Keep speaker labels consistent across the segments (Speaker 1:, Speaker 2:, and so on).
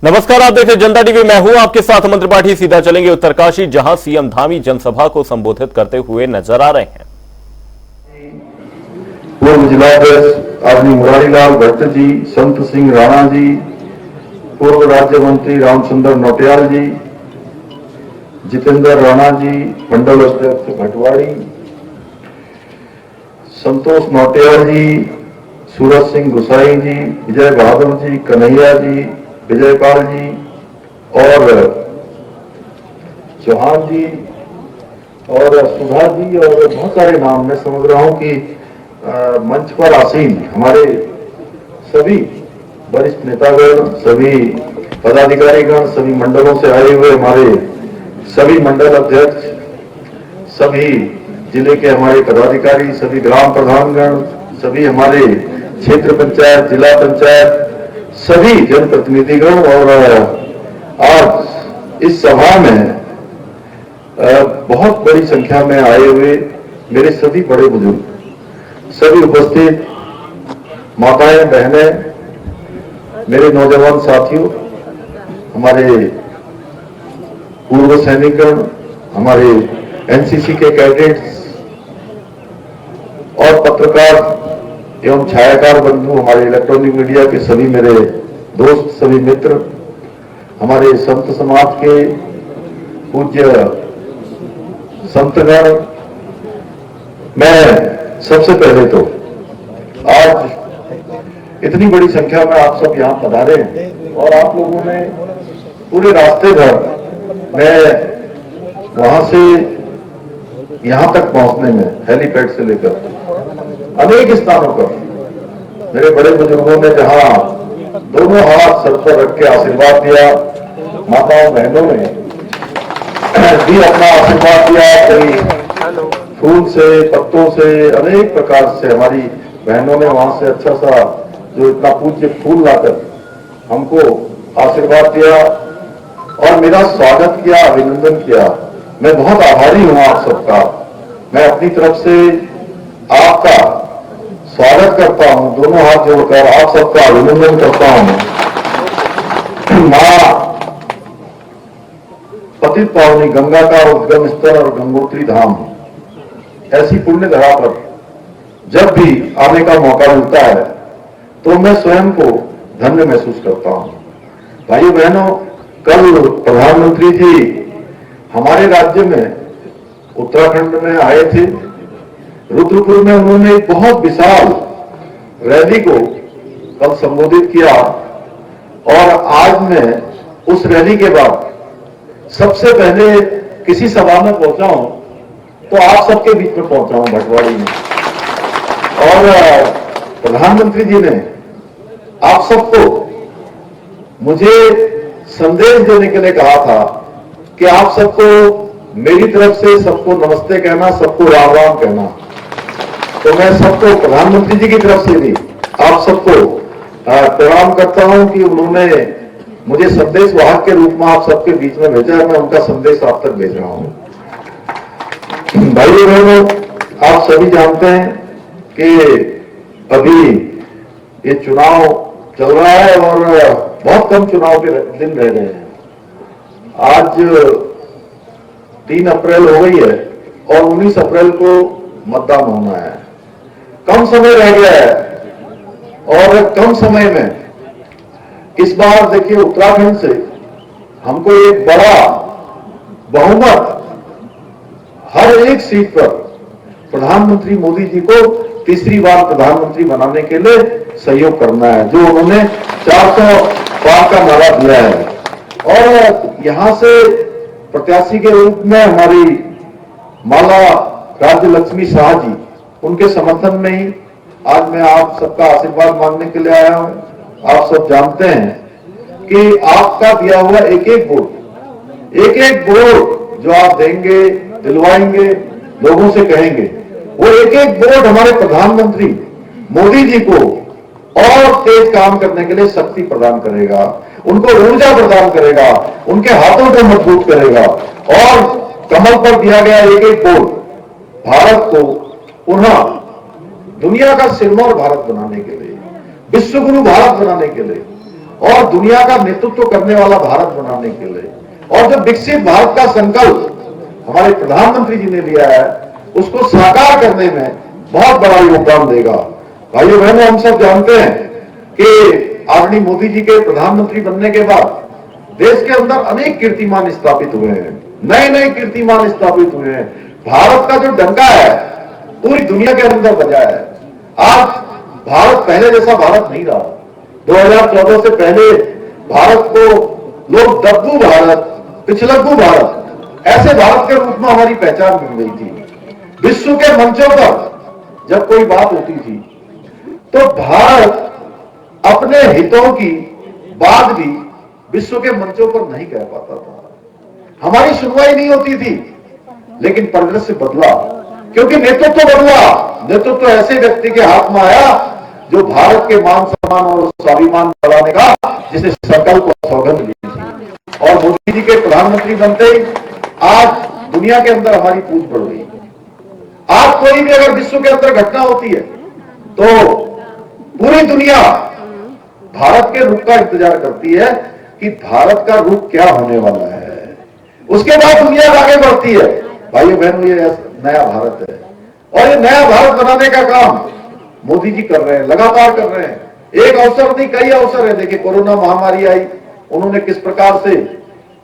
Speaker 1: नमस्कार, आप देख रहे जनता टीवी। मैं हूं आपके साथ मंत्र पाठी। सीधा चलेंगे उत्तरकाशी, जहां सीएम धामी जनसभा को संबोधित करते हुए नजर आ रहे हैं।
Speaker 2: पूर्व जिलाध्यक्ष आदरणीय मुरारीलाल भट्ट जी, संत सिंह राणा जी, पूर्व राज्य मंत्री रामचंद्र नौटियाल जी, जितेंद्र राणा जी, मंडल अध्यक्ष भटवाड़ी, संतोष नौटियाल जी, सूरज सिंह गुसाई जी, विजय बहादुर जी, कन्हैया जी, विजयपाल जी और चौहान जी और सुधा जी और बहुत सारे नाम मैं समझ रहा हूं कि मंच पर आसीन हमारे सभी वरिष्ठ नेतागण, सभी पदाधिकारीगण, सभी मंडलों से आए हुए हमारे सभी मंडल अध्यक्ष, सभी जिले के हमारे पदाधिकारी, सभी ग्राम प्रधानगण, सभी हमारे क्षेत्र पंचायत, जिला पंचायत, सभी जनप्रतिनिधिगण और आज इस सभा में बहुत बड़ी संख्या में आए हुए मेरे सभी बड़े बुजुर्ग, सभी उपस्थित माताएं, बहनें, मेरे नौजवान साथियों, हमारे पूर्व सैनिकगण, हमारे एनसीसी के कैडेट्स और पत्रकार एवं छायाकार बंधु, हमारे इलेक्ट्रॉनिक मीडिया के सभी मेरे दोस्त, सभी मित्र, हमारे संत समाज के पूज्य संतगण, मैं सबसे पहले तो आज इतनी बड़ी संख्या में आप सब यहां पधारे और आप लोगों ने पूरे रास्ते भर मैं वहां से यहां तक पहुंचने में हेलीपैड से लेकर अनेक स्थानों पर मेरे बड़े बुजुर्गों ने जहां दोनों हाथ सर पर रख के आशीर्वाद दिया, माताओं बहनों ने भी अपना आशीर्वाद दिया, कई फूल से, पत्तों से, अनेक प्रकार से हमारी बहनों ने वहां से अच्छा सा जो इतना पूज्य फूल लाकर हमको आशीर्वाद दिया और मेरा स्वागत किया, अभिनंदन किया। मैं बहुत आभारी हूं आप सबका। मैं अपनी तरफ से आपका स्वागत करता हूं, दोनों हाथ जोड़कर आप सबका अभिनंदन करता हूं। मां पतित पावनी गंगा का उद्गम स्थल और गंगोत्री धाम, ऐसी पुण्य धरा पर जब भी आने का मौका मिलता है तो मैं स्वयं को धन्य महसूस करता हूं। भाइयों बहनों, कल प्रधानमंत्री जी हमारे राज्य में उत्तराखंड में आए थे। रुद्रपुर में उन्होंने एक बहुत विशाल रैली को कल संबोधित किया और आज मैं उस रैली के बाद सबसे पहले किसी सभा में पहुंचा हूं तो आप सबके बीच में पहुंचा हूं भटवाड़ी में। और प्रधानमंत्री जी ने आप सबको मुझे संदेश देने के लिए कहा था कि आप सबको मेरी तरफ से सबको नमस्ते कहना, सबको राम राम कहना। तो मैं सबको प्रधानमंत्री जी की तरफ से भी आप सबको प्रणाम करता हूं कि उन्होंने मुझे संदेश वाहक के रूप में आप सबके बीच में भेजा है। मैं उनका संदेश आप तक भेज रहा हूं। भाइयों बहनों, आप सभी जानते हैं कि अभी ये चुनाव चल रहा है और बहुत कम चुनाव के दिन रह गए हैं। आज 3 अप्रैल हो गई है और 19 अप्रैल को मतदान होना है। कम समय रह गया है और कम समय में इस बार देखिए उत्तराखंड से हमको एक बड़ा बहुमत हर एक सीट पर प्रधानमंत्री मोदी जी को तीसरी बार प्रधानमंत्री बनाने के लिए सहयोग करना है, जो उन्होंने 400 पार का नारा दिया है। और यहां से प्रत्याशी के रूप में हमारी माला राज्य लक्ष्मी शाह जी, उनके समर्थन में ही आज मैं आप सबका आशीर्वाद मांगने के लिए आया हूं। आप सब जानते हैं कि आपका दिया हुआ एक एक वोट जो आप देंगे, दिलवाएंगे, लोगों से कहेंगे, वो एक एक वोट हमारे प्रधानमंत्री मोदी जी को और तेज काम करने के लिए शक्ति प्रदान करेगा, उनको ऊर्जा प्रदान करेगा, उनके हाथों को मजबूत करेगा। और कमल पर दिया गया एक एक वोट भारत को पुनः दुनिया का सिरमौर भारत बनाने के लिए, विश्वगुरु भारत बनाने के लिए और दुनिया का नेतृत्व करने वाला भारत बनाने के लिए, और जो विकसित भारत का संकल्प हमारे प्रधानमंत्री जी ने लिया है, उसको साकार करने में बहुत बड़ा योगदान देगा। भाइयों बहनों, हम सब जानते हैं कि आदरणीय मोदी जी के प्रधानमंत्री बनने के बाद देश के अंदर अनेक कीर्तिमान स्थापित हुए हैं, नए नए कीर्तिमान स्थापित हुए हैं। भारत का जो डंका है पूरी दुनिया के अंदर बजा है। आज भारत पहले जैसा भारत नहीं रहा। 2014 से पहले भारत को लोग दब्बू भारत, पिछलग्गू भारत, ऐसे भारत के रूप में हमारी पहचान मिल गई थी। विश्व के मंचों पर जब कोई बात होती थी तो भारत अपने हितों की बात भी विश्व के मंचों पर नहीं कह पाता था। हमारी सुनवाई नहीं होती थी, लेकिन परिदृश्य बदला क्योंकि नेतृत्व बदला। नेतृत्व ऐसे व्यक्ति के हाथ में आया जो भारत के मान सम्मान और स्वाभिमान बढ़ाने का जिसे संकल्प और सौगंध ली थी। और मोदी जी के प्रधानमंत्री बनते ही आज दुनिया के अंदर हमारी पूछ बढ़ गई। आज कोई भी अगर विश्व के अंदर घटना होती है तो पूरी दुनिया भारत के रूप का इंतजार करती है कि भारत का रूप क्या होने वाला है। उसके बाद दुनिया आगे बढ़ती है। भाइयों बहनों, ये नया भारत है और ये नया भारत बनाने का काम मोदी जी कर रहे हैं, लगातार कर रहे हैं। एक अवसर नहीं, कई अवसर है। देखिए, कोरोना महामारी आई, उन्होंने किस प्रकार से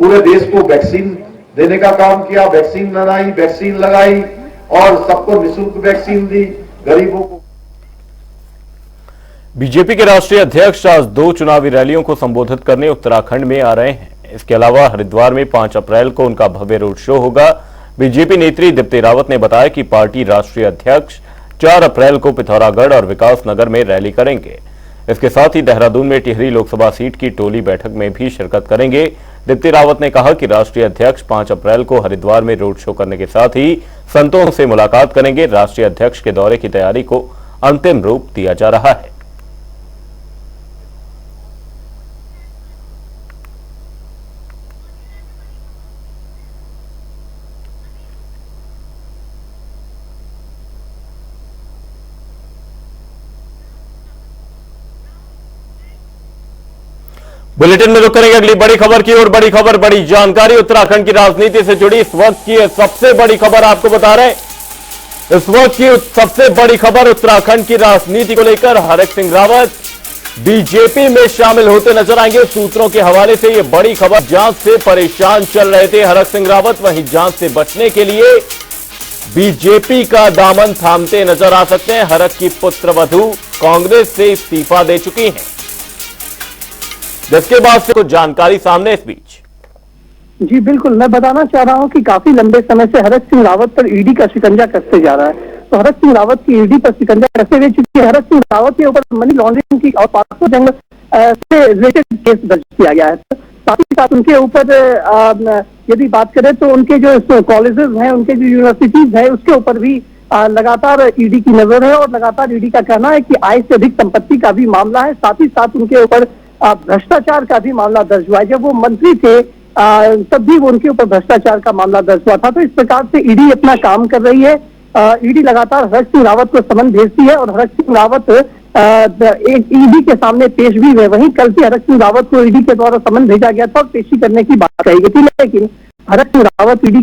Speaker 2: पूरे देश को वैक्सीन देने का काम किया, वैक्सीन बनाई, वैक्सीन लगाई और सबको निःशुल्क वैक्सीन दी, गरीबों को।
Speaker 1: बीजेपी के राष्ट्रीय अध्यक्ष आज 2 चुनावी रैलियों को संबोधित करने उत्तराखंड में आ रहे हैं। इसके अलावा हरिद्वार में 5 अप्रैल को उनका भव्य रोड शो होगा। बीजेपी नेत्री दीप्ति रावत ने बताया कि पार्टी राष्ट्रीय अध्यक्ष 4 अप्रैल को पिथौरागढ़ और विकासनगर में रैली करेंगे। इसके साथ ही देहरादून में टिहरी लोकसभा सीट की टोली बैठक में भी शिरकत करेंगे। दीप्ति रावत ने कहा कि राष्ट्रीय अध्यक्ष 5 अप्रैल को हरिद्वार में रोड शो करने के साथ ही संतों से मुलाकात करेंगे। राष्ट्रीय अध्यक्ष के दौरे की तैयारी को अंतिम रूप दिया जा रहा है। बुलेटिन में रुक करेंगे अगली बड़ी खबर की ओर। बड़ी खबर, बड़ी जानकारी उत्तराखंड की राजनीति से जुड़ी इस वक्त की सबसे बड़ी खबर आपको बता रहे हैं। इस वक्त की सबसे बड़ी खबर उत्तराखंड की राजनीति को लेकर हरक सिंह रावत बीजेपी में शामिल होते नजर आएंगे। सूत्रों के हवाले से यह बड़ी खबर। जांच से परेशान चल रहे थे हरक सिंह रावत, वहीं जांच से बचने के लिए बीजेपी का दामन थामते नजर आ सकते हैं। हरक की पुत्रवधू कांग्रेस से इस्तीफा दे चुकी हैं, जिसके बाद से कुछ जानकारी सामने इस बीच।
Speaker 3: जी बिल्कुल, मैं बताना चाह रहा हूं कि काफी लंबे समय से हरक सिंह रावत पर ईडी का शिकंजा कसते जा रहा है। तो हरक सिंह रावत की ईडी पर शिकंजा कसते हुए चूंकि हरक सिंह रावत के ऊपर मनी लॉन्ड्रिंग की और पासपों जंग से रिलेटेड केस दर्ज किया गया है। साथ ही साथ उनके ऊपर यदि बात करें तो उनके जो कॉलेजेस हैं, उनके जो यूनिवर्सिटीज है, उसके ऊपर भी लगातार ईडी की नजर है और लगातार ईडी का कहना है कि आय से अधिक संपत्ति का भी मामला है। साथ ही साथ उनके ऊपर भ्रष्टाचार का भी मामला दर्ज हुआ है। जब वो मंत्री थे तब भी वो उनके ऊपर भ्रष्टाचार का मामला दर्ज हुआ था। तो इस प्रकार से ईडी अपना काम कर रही है। ईडी लगातार हरक सिंह रावत को समन भेजती है और हरक सिंह रावत एक ईडी के सामने पेश भी हुए। वहीं कल से हरक सिंह रावत को ईडी के द्वारा समन भेजा गया था और पेशी करने की बात कही गई थी, लेकिन हरक सिंह रावत ईडी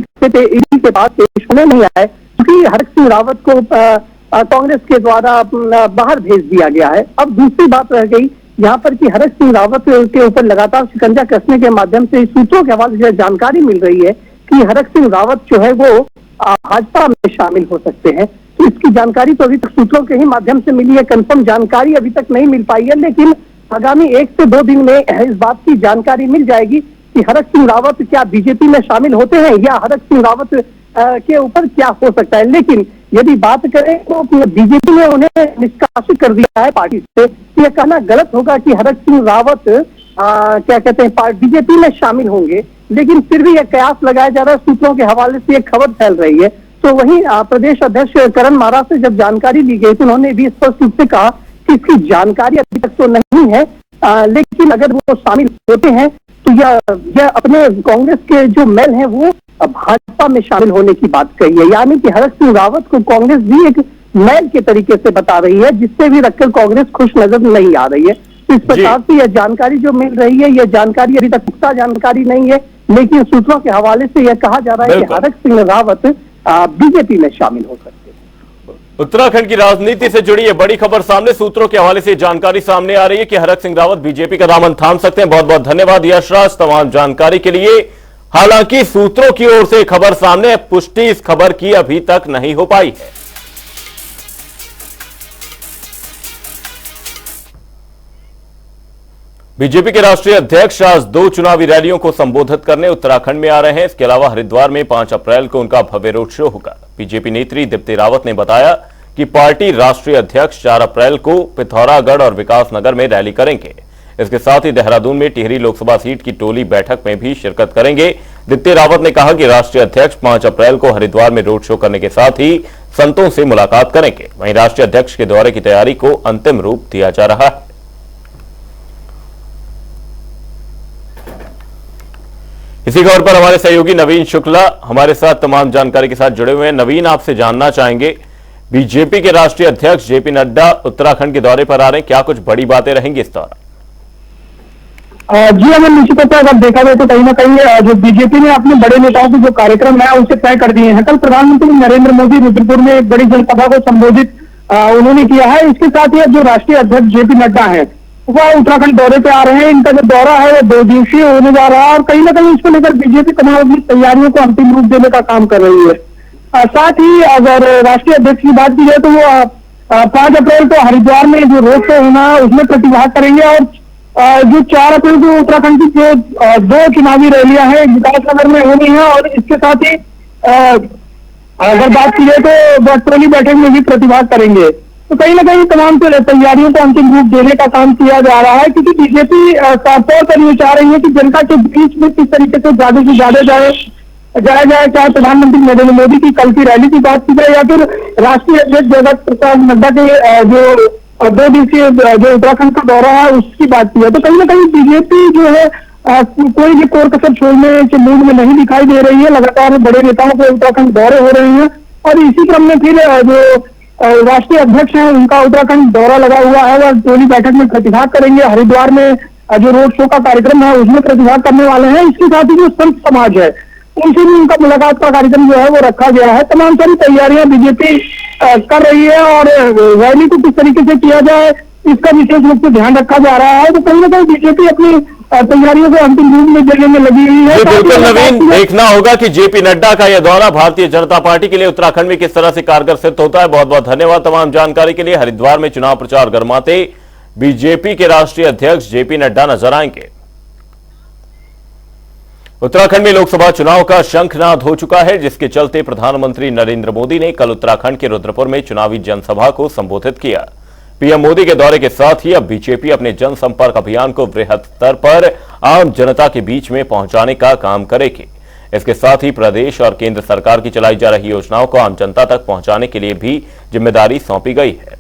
Speaker 3: के पास पेश होने नहीं आए क्योंकि हरक सिंह रावत को कांग्रेस के द्वारा बाहर भेज दिया गया है। अब दूसरी बात रह गई यहाँ पर कि हरक सिंह रावत के ऊपर लगातार शिकंजा कसने के माध्यम से सूत्रों के हवाले से जानकारी मिल रही है कि हरक सिंह रावत जो है वो भाजपा में शामिल हो सकते हैं। तो इसकी जानकारी तो अभी तक सूत्रों के ही माध्यम से मिली है, कंफर्म जानकारी अभी तक नहीं मिल पाई है, लेकिन आगामी 1 से 2 दिन में इस बात की जानकारी मिल जाएगी कि हरक सिंह रावत क्या बीजेपी में शामिल होते हैं या हरक सिंह रावत के ऊपर क्या हो सकता है। लेकिन यदि बात करें तो बीजेपी ने उन्हें निष्कासित कर दिया है पार्टी से। यह कहना गलत होगा कि हरक सिंह रावत क्या कहते हैं बीजेपी में शामिल होंगे, लेकिन फिर भी यह कयास लगाया जा रहा है। सूत्रों के हवाले से यह खबर फैल रही है। तो वहीं प्रदेश अध्यक्ष करण महाराज से जब जानकारी ली गई तो उन्होंने भी स्पष्ट रूप से कहा कि इसकी जानकारी अभी तक तो नहीं है, लेकिन अगर वो शामिल होते हैं तो यह अपने कांग्रेस के जो मेल हैं वो भाजपा में शामिल होने की बात कही है। यानी कि हरक सिंह रावत को कांग्रेस भी एक मेल के तरीके से बता रही है, जिससे भी रखकर कांग्रेस खुश नजर नहीं आ रही है। तो इस
Speaker 1: जी।
Speaker 3: प्रकार से यह जानकारी जो मिल रही है, यह जानकारी अभी तक पुख्ता जानकारी नहीं है, लेकिन सूत्रों के हवाले से यह कहा जा रहा है कि
Speaker 1: बिल्कुल।
Speaker 3: हरक सिंह रावत बीजेपी में शामिल हो सकते हैं।
Speaker 1: उत्तराखंड की राजनीति से जुड़ी ये बड़ी खबर सामने, सूत्रों के हवाले से जानकारी सामने आ रही है कि हरक सिंह रावत बीजेपी का दामन थाम सकते हैं। बहुत बहुत धन्यवाद यशराज तमाम जानकारी के लिए। हालांकि सूत्रों की ओर से खबर सामने, पुष्टि इस खबर की अभी तक नहीं हो पाई है। बीजेपी के राष्ट्रीय अध्यक्ष आज 2 चुनावी रैलियों को संबोधित करने उत्तराखंड में आ रहे हैं। इसके अलावा हरिद्वार में 5 अप्रैल को उनका भव्य रोड शो होगा। बीजेपी नेत्री दीप्ति रावत ने बताया कि पार्टी राष्ट्रीय अध्यक्ष 4 अप्रैल को पिथौरागढ़ और विकासनगर में रैली करेंगे। इसके साथ ही देहरादून में टिहरी लोकसभा सीट की टोली बैठक में भी शिरकत करेंगे। दीप्ति रावत ने कहा कि राष्ट्रीय अध्यक्ष 5 अप्रैल को हरिद्वार में रोड शो करने के साथ ही संतों से मुलाकात करेंगे। वहीं राष्ट्रीय अध्यक्ष के दौरे की तैयारी को अंतिम रूप दिया जा रहा है। इसी खबर पर हमारे सहयोगी नवीन शुक्ला हमारे साथ तमाम जानकारी के साथ जुड़े हुए हैं। नवीन, आपसे जानना चाहेंगे, बीजेपी के राष्ट्रीय अध्यक्ष जेपी नड्डा उत्तराखंड के दौरे पर आ रहे हैं, क्या कुछ बड़ी बातें रहेंगी इस दौरान?
Speaker 3: जी अमन, निश्चित तौर पर अगर देखा जाए तो कहीं ना कहीं जो बीजेपी ने अपने बड़े नेताओं के जो कार्यक्रम है उसे तय कर दिए हैं। कल प्रधानमंत्री नरेंद्र मोदी रुद्रपुर में एक बड़ी जनसभा को संबोधित उन्होंने किया है। इसके साथ ही अब जो राष्ट्रीय अध्यक्ष जेपी नड्डा है वह उत्तराखंड दौरे पे आ रहे हैं। इनका जो दौरा है वो 2 दिवसीय होने जा रहा है और कहीं ना कहीं इसको लेकर बीजेपी तमाम अपनी तैयारियों को अंतिम रूप देने का काम कर रही है। साथ ही अगर राष्ट्रीय अध्यक्ष की बात की जाए तो वो 5 अप्रैल को हरिद्वार में जो रोड शो होना है उसमें प्रतिभाग करेंगे और जो 4 अप्रैल को उत्तराखंड की जो 2 चुनावी रैलियां हैं विकासनगर में होनी है और इसके साथ ही अगर बात की जाए तो बटोली बैठक में भी प्रतिभाग करेंगे। तो कहीं ना कहीं तमाम तैयारियों को अंतिम रूप देने का काम किया जा रहा है, क्योंकि बीजेपी साफ तौर पर ये चाह रही है कि जनता के बीच में किस तरीके से ज्यादा से ज्यादा जाया जाए। चाहे प्रधानमंत्री नरेंद्र मोदी की कल की रैली की बात की जाए या फिर राष्ट्रीय अध्यक्ष जगत प्रकाश नड्डा के जो 2 दिवसीय जो उत्तराखंड का दौरा है उसकी बात की है, तो कहीं ना कहीं बीजेपी जो है कोई भी कोर कसर छोड़ने के मूड में नहीं दिखाई दे रही है। लगातार बड़े नेताओं के उत्तराखंड दौरे हो रहे हैं और इसी क्रम में फिर जो राष्ट्रीय अध्यक्ष हैं उनका उत्तराखंड दौरा लगा हुआ है। वह टोली बैठक में प्रतिभाग करेंगे। हरिद्वार में जो रोड शो का कार्यक्रम है उसमें प्रतिभाग करने वाले हैं। इसके साथ ही जो संत समाज है उनसे भी उनका मुलाकात का कार्यक्रम जो है वो रखा गया है। तमाम सारी तैयारियां बीजेपी कर रही है और रैली को किस तरीके से किया जाए इसका विशेष रूप से ध्यान रखा जा रहा है। तो कहीं ना कहीं बीजेपी अपनी तैयारियों को अंतिम रूप में देने में लगी हुई है।
Speaker 1: बिल्कुल नवीन, देखना होगा कि जेपी नड्डा का यह दौरा भारतीय जनता पार्टी के लिए उत्तराखंड में किस तरह से कारगर सिद्ध होता है। बहुत बहुत धन्यवाद तमाम जानकारी के लिए। हरिद्वार में चुनाव प्रचार गरमाते बीजेपी के राष्ट्रीय अध्यक्ष जेपी नड्डा नजर आएंगे। उत्तराखंड में लोकसभा चुनाव का शंखनाद हो चुका है, जिसके चलते प्रधानमंत्री नरेंद्र मोदी ने कल उत्तराखंड के रुद्रपुर में चुनावी जनसभा को संबोधित किया। पीएम मोदी के दौरे के साथ ही अब बीजेपी अपने जनसंपर्क अभियान को वृहद स्तर पर आम जनता के बीच में पहुंचाने का काम करेगी। इसके साथ ही प्रदेश और केंद्र सरकार की चलाई जा रही योजनाओं को आम जनता तक पहुंचाने के लिए भी जिम्मेदारी सौंपी गई है।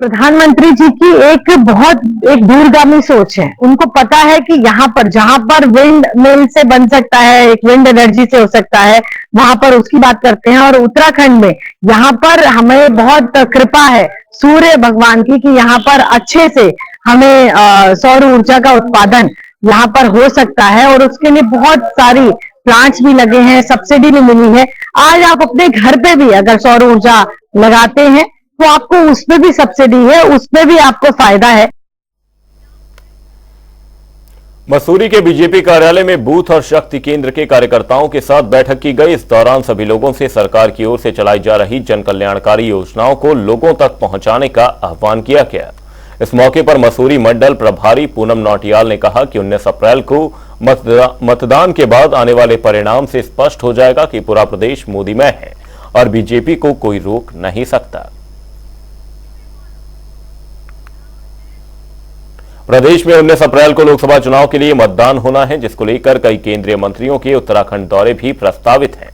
Speaker 4: प्रधानमंत्री जी की एक दूरगामी सोच है। उनको पता है कि यहाँ पर जहां पर विंड मिल से बन सकता है, एक विंड एनर्जी से हो सकता है, वहां पर उसकी बात करते हैं। और उत्तराखंड में यहाँ पर हमें बहुत कृपा है सूर्य भगवान की कि यहाँ पर अच्छे से हमें सौर ऊर्जा का उत्पादन यहाँ पर हो सकता है और उसके लिए बहुत सारी प्लांट्स भी लगे हैं, सब्सिडी भी मिली है। आज आप अपने घर पे भी अगर सौर ऊर्जा लगाते हैं तो आपको उसमें भी सब्सिडी है, उसमें भी आपको फायदा है।
Speaker 1: मसूरी के बीजेपी कार्यालय में बूथ और शक्ति केंद्र के कार्यकर्ताओं के साथ बैठक की गई। इस दौरान सभी लोगों से सरकार की ओर से चलाई जा रही जन कल्याणकारी योजनाओं को लोगों तक पहुंचाने का आह्वान किया गया। इस मौके पर मसूरी मंडल प्रभारी पूनम नौटियाल ने कहा कि 19 अप्रैल को मतदान के बाद आने वाले परिणाम से स्पष्ट हो जाएगा कि पूरा प्रदेश मोदीमय है और बीजेपी को कोई रोक नहीं सकता। प्रदेश में 19 अप्रैल को लोकसभा चुनाव के लिए मतदान होना है, जिसको लेकर कई केंद्रीय मंत्रियों के उत्तराखंड दौरे भी प्रस्तावित हैं।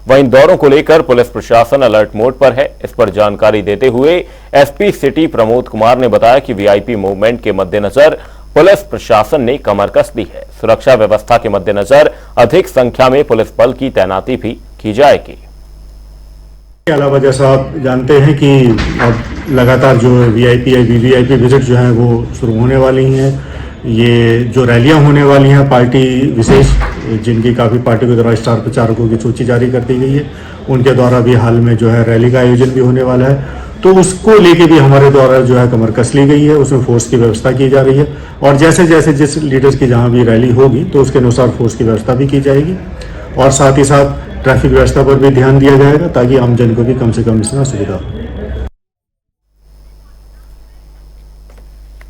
Speaker 1: वहीं इन दौरों को लेकर पुलिस प्रशासन अलर्ट मोड पर है। इस पर जानकारी देते हुए एसपी सिटी प्रमोद कुमार ने बताया कि वीआईपी मूवमेंट के मद्देनजर पुलिस प्रशासन ने कमर कस ली है। सुरक्षा व्यवस्था के मद्देनजर अधिक संख्या में पुलिस बल की तैनाती भी की जाएगी।
Speaker 5: के अलावा जैसा आप जानते हैं कि अब लगातार जो वीआईपी या वीवीआईपी विजिट जो है वो शुरू होने वाली हैं। ये जो रैलियां होने वाली हैं पार्टी विशेष, जिनकी काफ़ी पार्टी के द्वारा स्टार प्रचारकों की सूची जारी कर दी गई है, उनके द्वारा भी हाल में जो है रैली का आयोजन भी होने वाला है। तो उसको लेके भी हमारे द्वारा जो है कमर कस ली गई है, उसमें फोर्स की व्यवस्था की जा रही है और जैसे जैसे जिस लीडर्स की जहाँ भी रैली होगी तो उसके अनुसार फोर्स की व्यवस्था भी की जाएगी और साथ ही साथ ट्रैफिक व्यवस्था पर भी ध्यान दिया जाएगा ताकि आमजन को भी कम से कम इसमें सुविधा हो।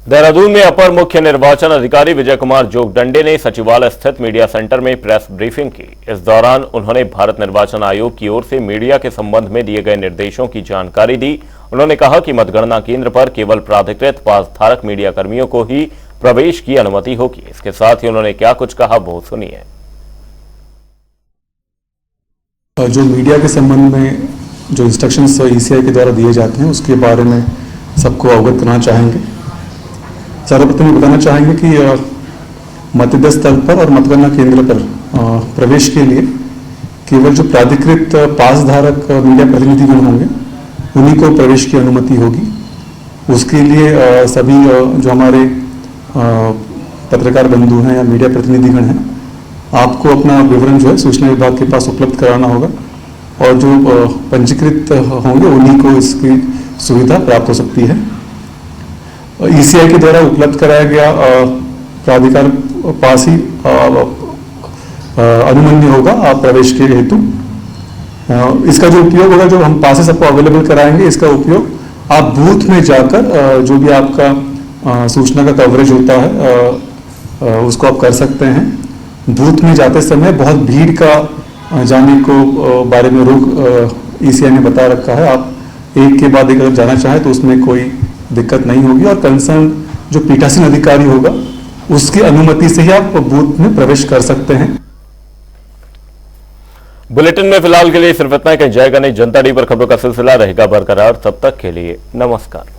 Speaker 1: देहरादून में अपर मुख्य निर्वाचन अधिकारी विजय कुमार जोगदंडे ने सचिवालय स्थित मीडिया सेंटर में प्रेस ब्रीफिंग की। इस दौरान उन्होंने भारत निर्वाचन आयोग की ओर से मीडिया के संबंध में दिए गए निर्देशों की जानकारी दी। उन्होंने कहा कि मतगणना केंद्र पर केवल प्राधिकृत पास धारक मीडिया कर्मियों को ही प्रवेश की अनुमति होगी। इसके साथ ही उन्होंने क्या कुछ कहा वो सुनिए।
Speaker 6: जो मीडिया के संबंध में जो इंस्ट्रक्शंस ईसीआई के द्वारा दिए जाते हैं उसके बारे में सबको अवगत करना चाहेंगे। सर्वप्रथम बताना चाहेंगे कि मतदान स्थल पर और मतगणना केंद्र पर प्रवेश के लिए केवल जो प्राधिकृत पास धारक मीडिया प्रतिनिधिगण होंगे उन्हीं को प्रवेश की अनुमति होगी। उसके लिए सभी जो हमारे पत्रकार बंधु हैं या मीडिया प्रतिनिधिगण हैं, आपको अपना विवरण जो है सूचना विभाग के पास उपलब्ध कराना होगा और जो पंजीकृत होंगे उन्हीं को इसकी सुविधा प्राप्त हो सकती है। ईसीआई के द्वारा उपलब्ध कराया गया प्राधिकार पास ही अनुमन्य होगा प्रवेश के हेतु। इसका जो उपयोग होगा, जो हम पासेस आपको अवेलेबल कराएंगे, इसका उपयोग आप बूथ में जाकर जो भी आपका सूचना का कवरेज होता है उसको आप कर सकते हैं। बूथ में जाते समय बहुत भीड़ का जाने को बारे में रोक ईसीआई ने बता रखा है। आप एक के बाद एक अगर जाना चाहें तो उसमें कोई दिक्कत नहीं होगी और कंसर्न जो पीठासीन अधिकारी होगा उसकी अनुमति से ही आप बूथ में प्रवेश कर सकते हैं।
Speaker 1: बुलेटिन में फिलहाल के लिए सिर्फ इतना ही। कहीं जाएगा नहीं। जनता डी पर खबरों का सिलसिला रहेगा बरकरार। तब तक के लिए नमस्कार।